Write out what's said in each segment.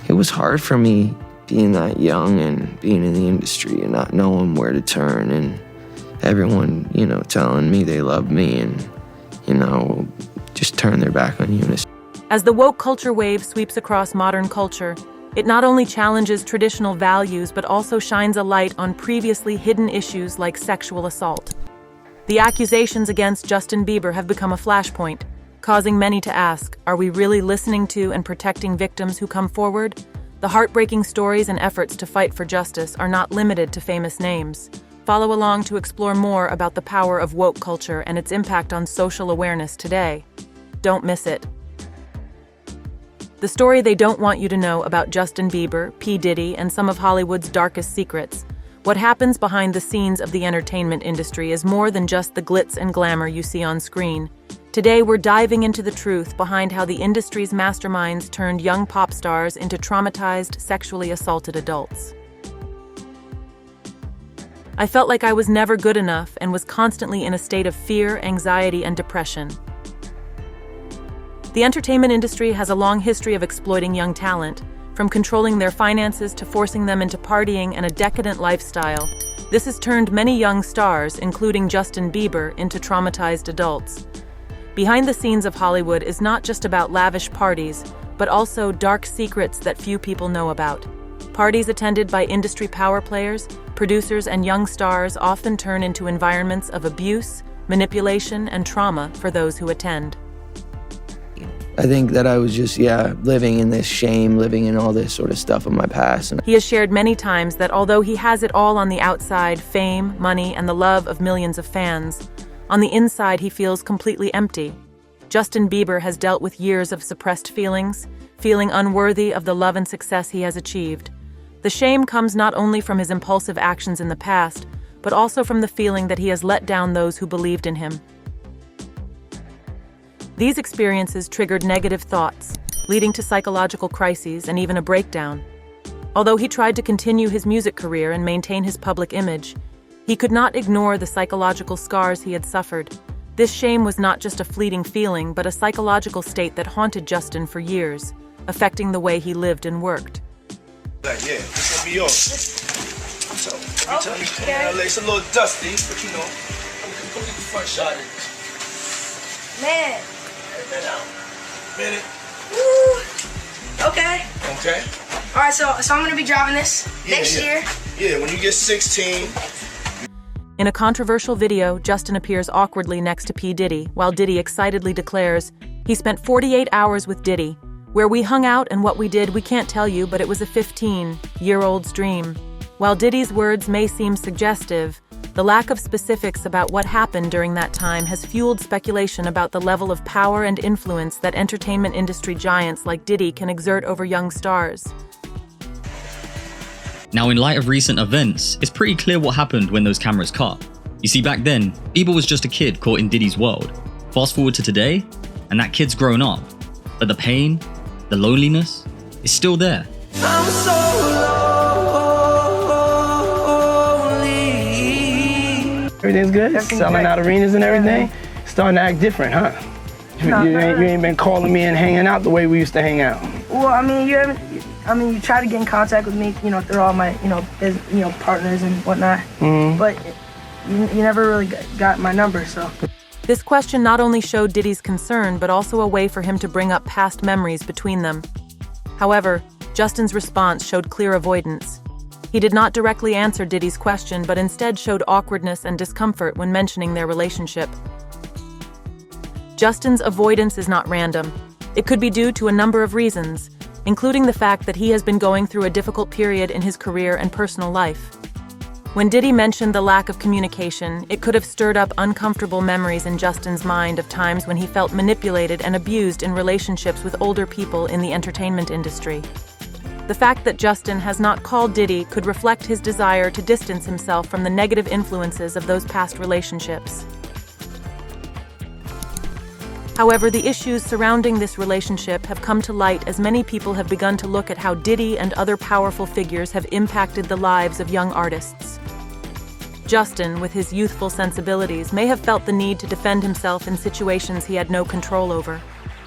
It was hard for me being that young and being in the industry and not knowing where to turn, and everyone, telling me they love me and, just turn their back on you. As the woke culture wave sweeps across modern culture, it not only challenges traditional values but also shines a light on previously hidden issues like sexual assault. The accusations against Justin Bieber have become a flashpoint, causing many to ask, are we really listening to and protecting victims who come forward? The heartbreaking stories and efforts to fight for justice are not limited to famous names. Follow along to explore more about the power of woke culture and its impact on social awareness today. Don't miss it. The story they don't want you to know about Justin Bieber, P. Diddy, and some of Hollywood's darkest secrets. What happens behind the scenes of the entertainment industry is more than just the glitz and glamour you see on screen. Today, we're diving into the truth behind how the industry's masterminds turned young pop stars into traumatized, sexually assaulted adults. I felt like I was never good enough and was constantly in a state of fear, anxiety, and depression. The entertainment industry has a long history of exploiting young talent, from controlling their finances to forcing them into partying and a decadent lifestyle. This has turned many young stars, including Justin Bieber, into traumatized adults. Behind the scenes of Hollywood is not just about lavish parties, but also dark secrets that few people know about. Parties attended by industry power players, producers, and young stars often turn into environments of abuse, manipulation, and trauma for those who attend. I think that I was just, living in this shame, living in all this sort of stuff of my past. He has shared many times that although he has it all on the outside, fame, money, and the love of millions of fans, on the inside he feels completely empty. Justin Bieber has dealt with years of suppressed feelings, feeling unworthy of the love and success he has achieved. The shame comes not only from his impulsive actions in the past, but also from the feeling that he has let down those who believed in him. These experiences triggered negative thoughts, leading to psychological crises and even a breakdown. Although he tried to continue his music career and maintain his public image, he could not ignore the psychological scars he had suffered. This shame was not just a fleeting feeling, but a psychological state that haunted Justin for years, affecting the way he lived and worked. This will be yours. So, every time you come in LA, it's a little dusty, but you put the front shot in. Man. Minute. Woo. Okay. Okay. All right, so I'm gonna be driving this next year. Yeah, when you get 16. In a controversial video, Justin appears awkwardly next to P. Diddy, while Diddy excitedly declares, "He spent 48 hours with Diddy. Where we hung out and what we did, we can't tell you, but it was a 15-year-old's dream." While Diddy's words may seem suggestive, the lack of specifics about what happened during that time has fueled speculation about the level of power and influence that entertainment industry giants like Diddy can exert over young stars. Now, in light of recent events, it's pretty clear what happened when those cameras cut. You see, back then, Bieber was just a kid caught in Diddy's world. Fast forward to today, and that kid's grown up. But the pain, the loneliness, is still there. I'm so lonely. Everything's good? Selling out arenas and everything? Starting to act different, huh? You ain't been calling me and hanging out the way we used to hang out. Well, you try to get in contact with me, through all my, partners and whatnot. But you never really got my number, so. This question not only showed Diddy's concern, but also a way for him to bring up past memories between them. However, Justin's response showed clear avoidance. He did not directly answer Diddy's question, but instead showed awkwardness and discomfort when mentioning their relationship. Justin's avoidance is not random. It could be due to a number of reasons, including the fact that he has been going through a difficult period in his career and personal life. When Diddy mentioned the lack of communication, it could have stirred up uncomfortable memories in Justin's mind of times when he felt manipulated and abused in relationships with older people in the entertainment industry. The fact that Justin has not called Diddy could reflect his desire to distance himself from the negative influences of those past relationships. However, the issues surrounding this relationship have come to light as many people have begun to look at how Diddy and other powerful figures have impacted the lives of young artists. Justin, with his youthful sensibilities, may have felt the need to defend himself in situations he had no control over.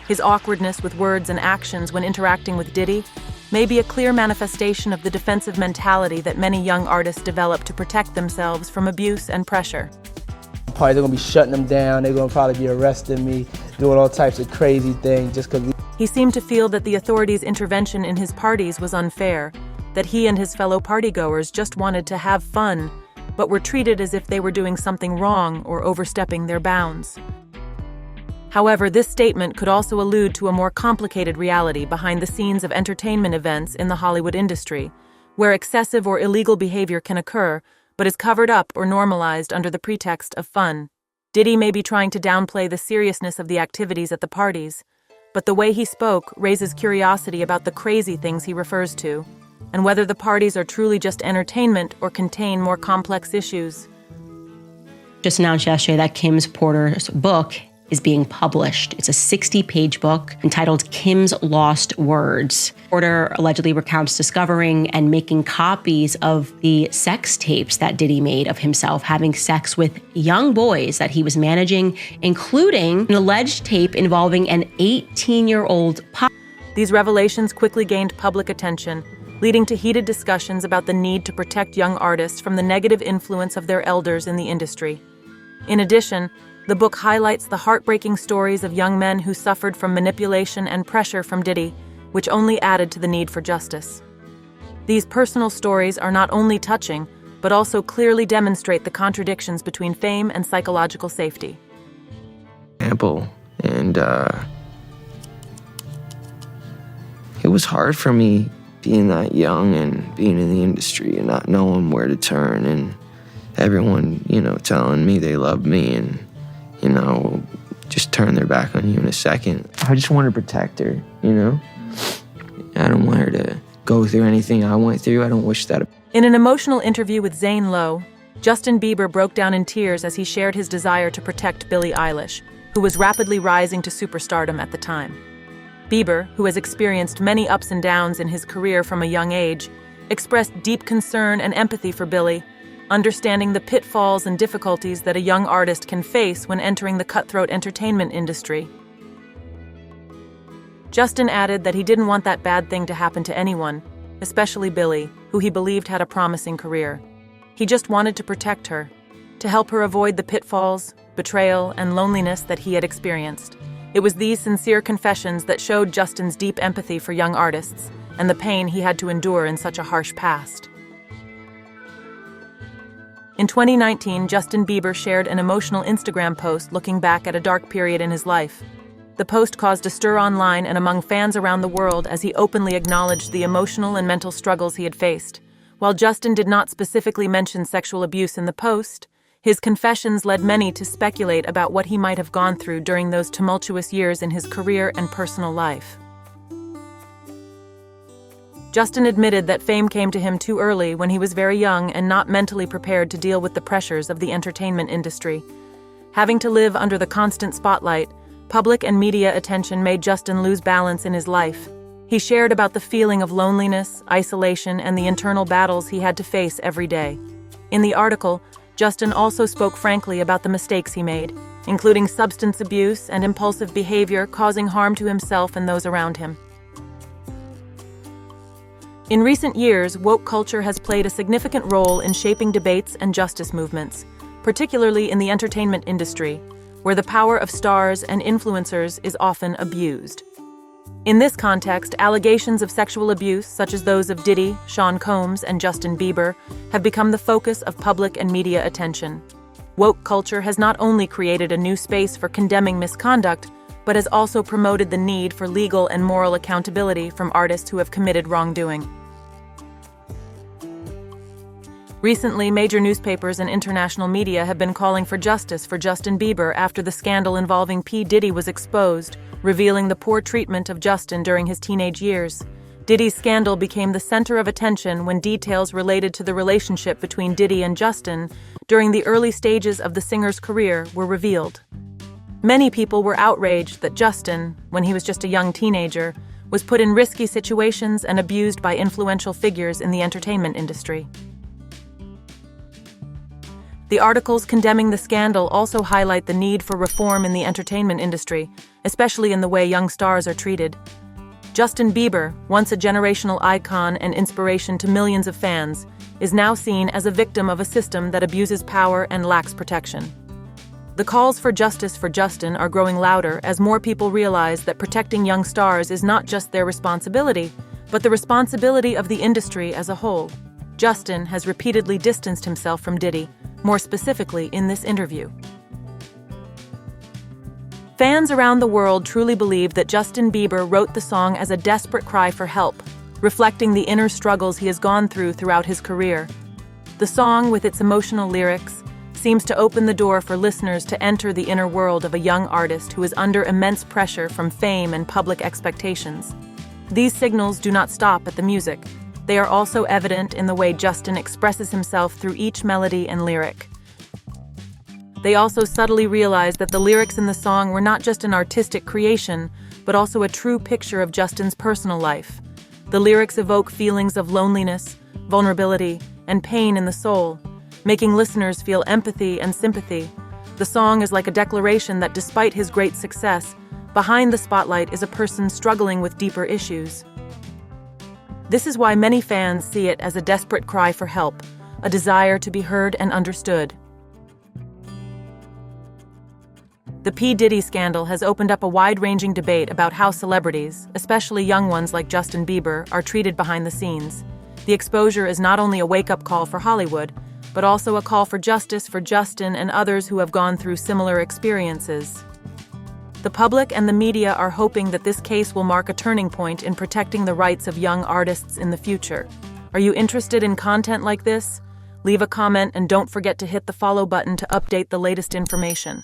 His awkwardness with words and actions when interacting with Diddy may be a clear manifestation of the defensive mentality that many young artists develop to protect themselves from abuse and pressure. Probably they're gonna be shutting them down. They're gonna probably be arresting me, doing all types of crazy things just because. He seemed to feel that the authorities' intervention in his parties was unfair, that he and his fellow partygoers just wanted to have fun, but were treated as if they were doing something wrong or overstepping their bounds. However, this statement could also allude to a more complicated reality behind the scenes of entertainment events in the Hollywood industry, where excessive or illegal behavior can occur, but is covered up or normalized under the pretext of fun. Diddy may be trying to downplay the seriousness of the activities at the parties, but the way he spoke raises curiosity about the crazy things he refers to, and whether the parties are truly just entertainment or contain more complex issues. Just announced yesterday that Kim's Porter's book is being published. It's a 60-page book entitled Kim's Lost Words. Porter allegedly recounts discovering and making copies of the sex tapes that Diddy made of himself having sex with young boys that he was managing, including an alleged tape involving an 18-year-old pop. These revelations quickly gained public attention, leading to heated discussions about the need to protect young artists from the negative influence of their elders in the industry. In addition, the book highlights the heartbreaking stories of young men who suffered from manipulation and pressure from Diddy, which only added to the need for justice. These personal stories are not only touching, but also clearly demonstrate the contradictions between fame and psychological safety. Example, and it was hard for me being that young and being in the industry and not knowing where to turn, and everyone, telling me they love me and, just turn their back on you in a second. I just want to protect her, I don't want her to go through anything I went through. I don't wish that. In an emotional interview with Zane Lowe, Justin Bieber broke down in tears as he shared his desire to protect Billie Eilish, who was rapidly rising to superstardom at the time. Bieber, who has experienced many ups and downs in his career from a young age, expressed deep concern and empathy for Billie, understanding the pitfalls and difficulties that a young artist can face when entering the cutthroat entertainment industry. Justin added that he didn't want that bad thing to happen to anyone, especially Billie, who he believed had a promising career. He just wanted to protect her, to help her avoid the pitfalls, betrayal, and loneliness that he had experienced. It was these sincere confessions that showed Justin's deep empathy for young artists and the pain he had to endure in such a harsh past. In 2019, Justin Bieber shared an emotional Instagram post looking back at a dark period in his life. The post caused a stir online and among fans around the world as he openly acknowledged the emotional and mental struggles he had faced. While Justin did not specifically mention sexual abuse in the post, his confessions led many to speculate about what he might have gone through during those tumultuous years in his career and personal life. Justin admitted that fame came to him too early when he was very young and not mentally prepared to deal with the pressures of the entertainment industry. Having to live under the constant spotlight, public and media attention made Justin lose balance in his life. He shared about the feeling of loneliness, isolation, and the internal battles he had to face every day. In the article, Justin also spoke frankly about the mistakes he made, including substance abuse and impulsive behavior causing harm to himself and those around him. In recent years, woke culture has played a significant role in shaping debates and justice movements, particularly in the entertainment industry, where the power of stars and influencers is often abused. In this context, allegations of sexual abuse, such as those of Diddy, Sean Combs, and Justin Bieber, have become the focus of public and media attention. Woke culture has not only created a new space for condemning misconduct, but has also promoted the need for legal and moral accountability from artists who have committed wrongdoing. Recently, major newspapers and international media have been calling for justice for Justin Bieber after the scandal involving P. Diddy was exposed, revealing the poor treatment of Justin during his teenage years. Diddy's scandal became the center of attention when details related to the relationship between Diddy and Justin during the early stages of the singer's career were revealed. Many people were outraged that Justin, when he was just a young teenager, was put in risky situations and abused by influential figures in the entertainment industry. The articles condemning the scandal also highlight the need for reform in the entertainment industry, especially in the way young stars are treated. Justin Bieber, once a generational icon and inspiration to millions of fans, is now seen as a victim of a system that abuses power and lacks protection. The calls for justice for Justin are growing louder as more people realize that protecting young stars is not just their responsibility, but the responsibility of the industry as a whole. Justin has repeatedly distanced himself from Diddy, more specifically in this interview. Fans around the world truly believe that Justin Bieber wrote the song as a desperate cry for help, reflecting the inner struggles he has gone through throughout his career. The song, with its emotional lyrics, seems to open the door for listeners to enter the inner world of a young artist who is under immense pressure from fame and public expectations. These signals do not stop at the music. They are also evident in the way Justin expresses himself through each melody and lyric. They also subtly realize that the lyrics in the song were not just an artistic creation, but also a true picture of Justin's personal life. The lyrics evoke feelings of loneliness, vulnerability, and pain in the soul, making listeners feel empathy and sympathy. The song is like a declaration that despite his great success, behind the spotlight is a person struggling with deeper issues. This is why many fans see it as a desperate cry for help, a desire to be heard and understood. The P. Diddy scandal has opened up a wide-ranging debate about how celebrities, especially young ones like Justin Bieber, are treated behind the scenes. The exposure is not only a wake-up call for Hollywood, but also a call for justice for Justin and others who have gone through similar experiences. The public and the media are hoping that this case will mark a turning point in protecting the rights of young artists in the future. Are you interested in content like this? Leave a comment and don't forget to hit the follow button to update the latest information.